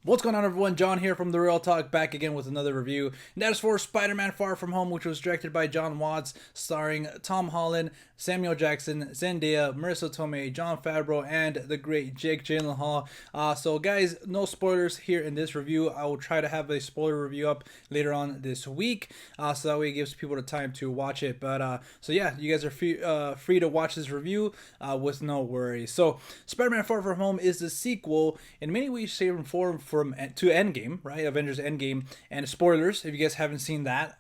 What's going on, everyone? John here from The Real Talk, back again with another review. And that is for Spider-Man Far From Home, which was directed by Jon Watts, starring Tom Holland, Samuel Jackson, Zendaya, Marisa Tomei, Jon Favreau, and the great Jake Gyllenhaal. So, guys, no spoilers here in this review. I will try to have a spoiler review up later on this week, so that way it gives people the time to watch it. So yeah, you guys are free to watch this review with no worries. So, Spider-Man Far From Home is the sequel, in many ways, shape, and form to Endgame, right? Avengers Endgame. And spoilers, if you guys haven't seen that,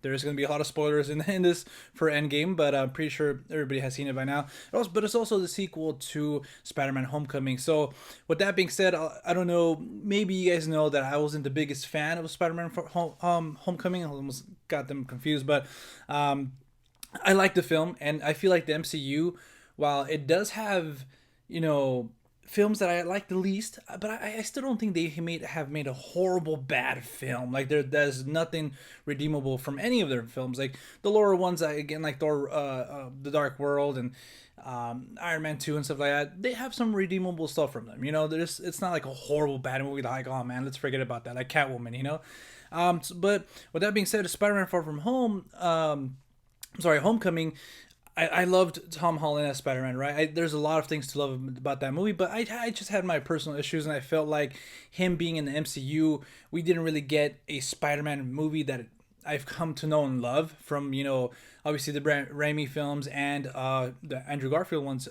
there's going to be a lot of spoilers in this for Endgame, but I'm pretty sure everybody has seen it by now. But it's also the sequel to Spider-Man Homecoming. So with that being said, I don't know, maybe you guys know that I wasn't the biggest fan of Spider-Man Homecoming. I almost got them confused, but I like the film, and I feel like the MCU, while it does have, you know, films that I like the least, but I still don't think they have made a horrible bad film. Like there's nothing redeemable from any of their films. Like the lower ones, again, like Thor, The Dark World, and Iron Man 2 and stuff like that, they have some redeemable stuff from them. You know, it's not like a horrible bad movie. Like, oh man, let's forget about that. Like Catwoman, you know. But with that being said, Spider-Man Far From Home, Homecoming. I loved Tom Holland as Spider-Man, right? There's a lot of things to love about that movie, but I just had my personal issues, and I felt like him being in the MCU, we didn't really get a Spider-Man movie that I've come to know and love from, obviously the Raimi films and the Andrew Garfield ones.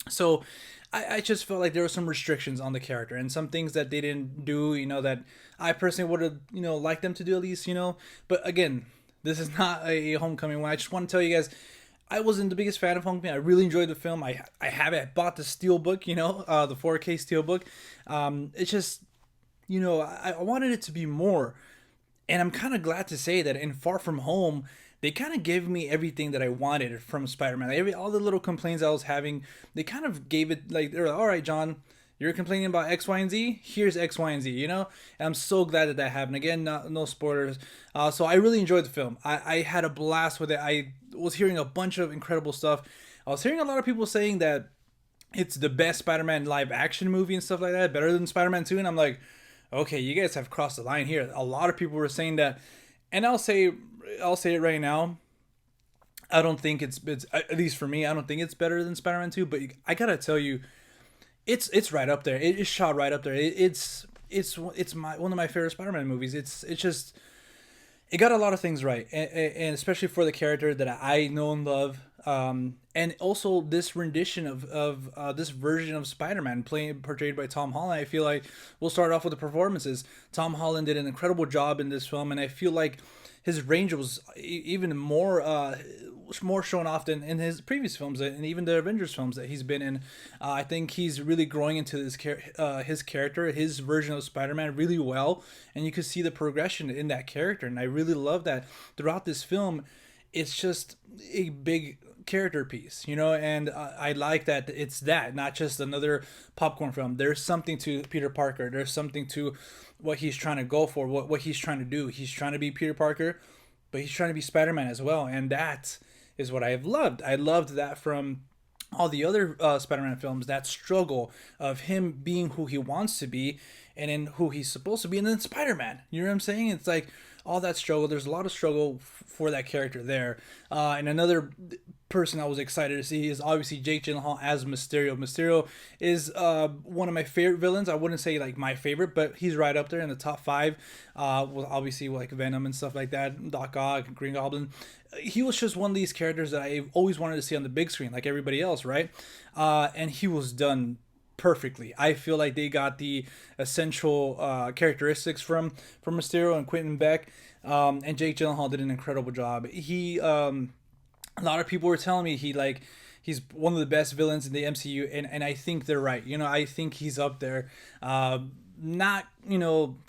So I just felt like there were some restrictions on the character and some things that they didn't do, that I personally would have, liked them to do at least, But again, this is not a Homecoming one. I just want to tell you guys, I wasn't the biggest fan of Homecoming. I really enjoyed the film. I have it. I bought the Steelbook, the 4K Steelbook. It's just, I wanted it to be more. And I'm kind of glad to say that in Far From Home, they kind of gave me everything that I wanted from Spider-Man. All the little complaints I was having, they kind of gave it, like, they're like, all right, John, you're complaining about X, Y, and Z. Here's X, Y, and Z. And I'm so glad that happened. Again, no spoilers. So I really enjoyed the film. I had a blast with it. I was hearing a bunch of incredible stuff. I was hearing a lot of people saying that it's the best Spider-Man live action movie and stuff like that, better than Spider-Man 2. And I'm like, okay, you guys have crossed the line here. A lot of people were saying that, and I'll say it right now. I don't think it's at least for me. I don't think it's better than Spider-Man 2. But I gotta tell you, it's right up there. It is shot right up there. It's one of my favorite Spider-Man movies. It's just, it got a lot of things right, and especially for the character that I know and love. And also this rendition of this version of Spider-Man portrayed by Tom Holland. I feel like we'll start off with the performances. Tom Holland did an incredible job in this film, and I feel like his range was even more shown off than in his previous films and even the Avengers films that he's been in. I think he's really growing into his character, his version of Spider-Man, really well, and you can see the progression in that character. And I really love that throughout this film. It's just a big character piece, and I like that it's that, not just another popcorn film. There's something to Peter Parker. There's something to what he's trying to go for, what he's trying to do. He's trying to be Peter Parker, but he's trying to be Spider-Man as well, and that is what I have loved. I loved that from all the other Spider-Man films, that struggle of him being who he wants to be and in who he's supposed to be, and then Spider-Man. You know what I'm saying? It's like all that struggle. There's a lot of struggle for that character there. And another person I was excited to see is obviously Jake Gyllenhaal as Mysterio. Mysterio is one of my favorite villains. I wouldn't say like my favorite, but he's right up there in the top five. With obviously like Venom and stuff like that, Doc Ock, Green Goblin. He was just one of these characters that I always wanted to see on the big screen, like everybody else, right? And he was done perfectly. I feel like they got the essential characteristics from Mysterio and Quentin Beck, and Jake Gyllenhaal did an incredible job. A lot of people were telling me he's one of the best villains in the MCU, and I think they're right. I think he's up there. Not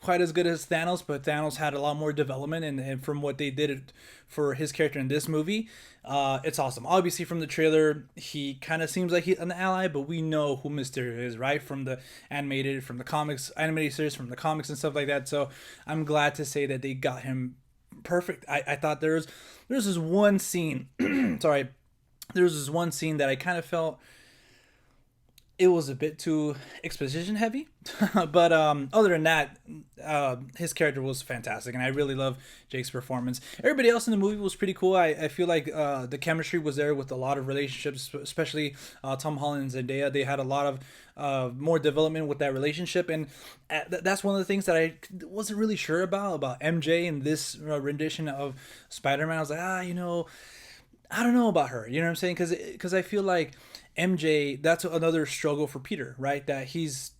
quite as good as Thanos, but Thanos had a lot more development, and from what they did for his character in this movie, it's awesome. Obviously from the trailer, he kind of seems like he's an ally, but we know who Mysterio is, right? From the animated series, from the comics and stuff like that. So I'm glad to say that they got him perfect. I thought there's this one scene sorry, there was this one scene that I kind of felt it was a bit too exposition heavy. But other than that, his character was fantastic, and I really love Jake's performance. Everybody else in the movie was pretty cool. I feel like the chemistry was there with a lot of relationships, especially Tom Holland and Zendaya. They had a lot of more development with that relationship, and that's one of the things that I wasn't really sure about MJ in this rendition of Spider-Man. I was like, I don't know about her. You know what I'm saying? Because I feel like MJ, that's another struggle for Peter, right? That she's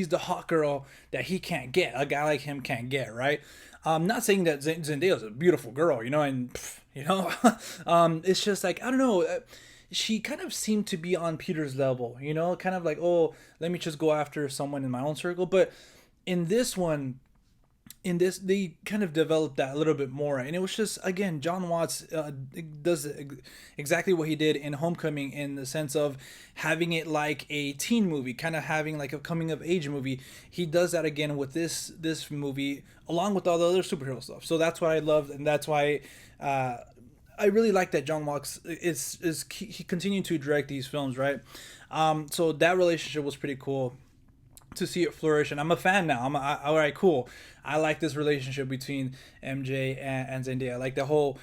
the hot girl that he can't get. A guy like him can't get, right? I'm not saying that Zendaya is a beautiful girl, and it's just like, I don't know. She kind of seemed to be on Peter's level, kind of like, oh, let me just go after someone in my own circle. But in this one, they kind of developed that a little bit more, and it was just, again, Jon Watts does exactly what he did in Homecoming, in the sense of having it like a teen movie, kind of having like a coming of age movie. He does that again with this movie, along with all the other superhero stuff. So that's what I loved, and that's why I really like that Jon Watts is he continued to direct these films, right? So that relationship was pretty cool to see it flourish, and I'm a fan now. All right, cool. I like this relationship between MJ and Zendaya. I like the whole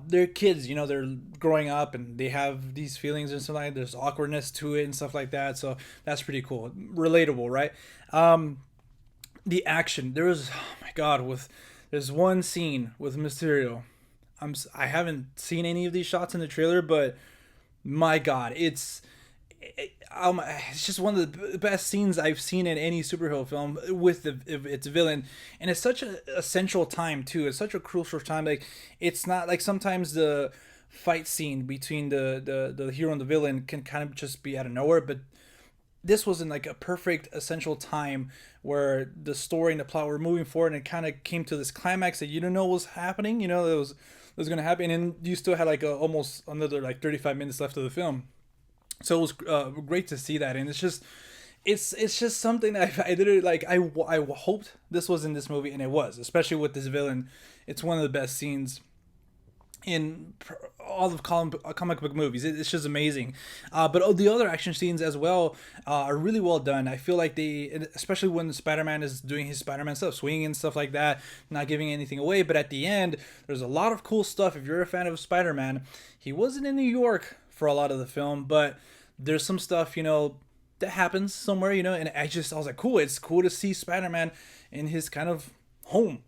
they're kids, they're growing up and they have these feelings and stuff like that. There's awkwardness to it and stuff like that. So that's pretty cool, relatable, right? The action, oh my god, there's one scene with Mysterio. I haven't seen any of these shots in the trailer, but my god, it's just one of the best scenes I've seen in any superhero film with its villain, and it's such a essential time too. It's such a crucial time. Like, it's not like sometimes the fight scene between the hero and the villain can kind of just be out of nowhere, but this was in like a perfect essential time where the story and the plot were moving forward, and it kind of came to this climax that you didn't know was happening. It was going to happen, and you still had like almost another like 35 minutes left of the film. So it was great to see that, and it's just something that I didn't like. I hoped this was in this movie, and it was, especially with this villain. It's one of the best scenes in all of comic book movies. It's just amazing. But the other action scenes as well are really well done. I feel like especially when Spider-Man is doing his Spider-Man stuff, swinging and stuff like that, not giving anything away. But at the end, there's a lot of cool stuff. If you're a fan of Spider-Man, he wasn't in New York for a lot of the film, but there's some stuff, that happens somewhere, and I was like, cool. It's cool to see Spider-Man in his kind of home,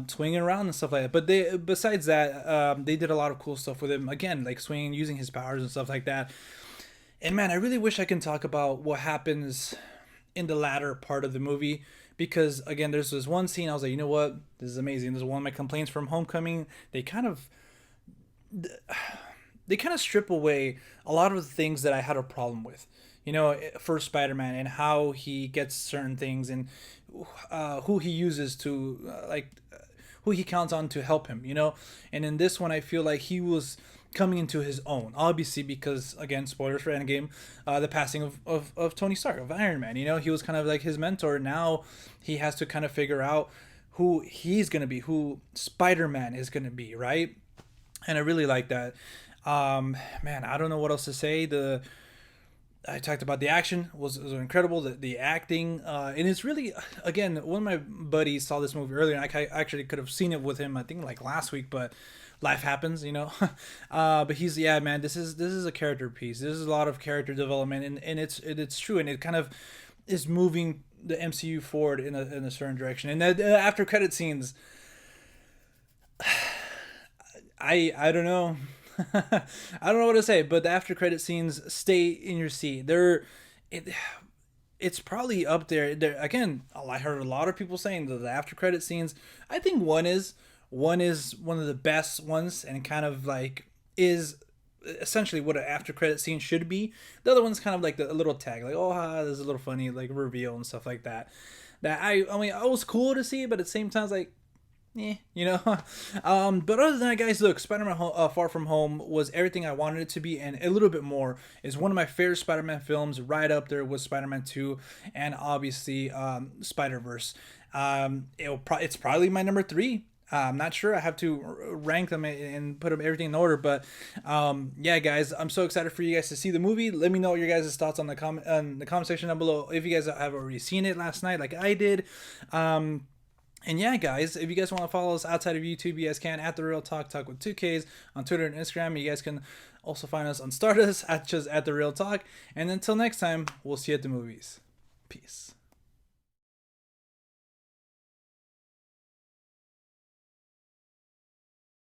swinging around and stuff like that. But besides that, they did a lot of cool stuff with him, again, like swinging, using his powers and stuff like that. And man, I really wish I can talk about what happens in the latter part of the movie, because again, there's this one scene I was like, you know what, this is amazing. This is one of my complaints from Homecoming. They kind of strip away a lot of the things that I had a problem with, for Spider-Man, and how he gets certain things, and who he uses to who he counts on to help him, And in this one, I feel like he was coming into his own, obviously, because, again, spoilers for Endgame, the passing of Tony Stark, of Iron Man. He was kind of like his mentor. Now he has to kind of figure out who he's going to be, who Spider-Man is going to be, right? And I really like that. Man, I don't know what else to say. I talked about the action was incredible. The acting, and it's really, again, one of my buddies saw this movie earlier, and I actually could have seen it with him, I think, like last week, but life happens, but yeah, man, this is a character piece. This is a lot of character development, and it's true, and it kind of is moving the MCU forward in a certain direction. And the after credit scenes, I don't know. I don't know what to say, but the after credit scenes, stay in your seat. It's probably up there. Again, I heard a lot of people saying that the after credit scenes, I think one is one of the best ones, and kind of like is essentially what an after credit scene should be. The other one's kind of like a little tag, like, oh, this is a little funny, like reveal and stuff like that. That I mean, it was cool to see, but at the same time, it's like, but other than that, guys, look, Spider-Man Far From Home was everything I wanted it to be, and a little bit more. Is one of my favorite Spider-Man films, right up there with Spider-Man 2, and obviously Spider-Verse. It's probably my number 3 I'm not sure. I have to rank them and put them everything in order. But yeah, guys, I'm so excited for you guys to see the movie. Let me know your guys' thoughts on the comment section down below if you guys have already seen it last night, like I did. And yeah, guys, if you guys want to follow us outside of YouTube, you guys can at The Real Talk, Talk with 2Ks on Twitter and Instagram. You guys can also find us on Stardust at just at The Real Talk. And until next time, we'll see you at the movies. Peace.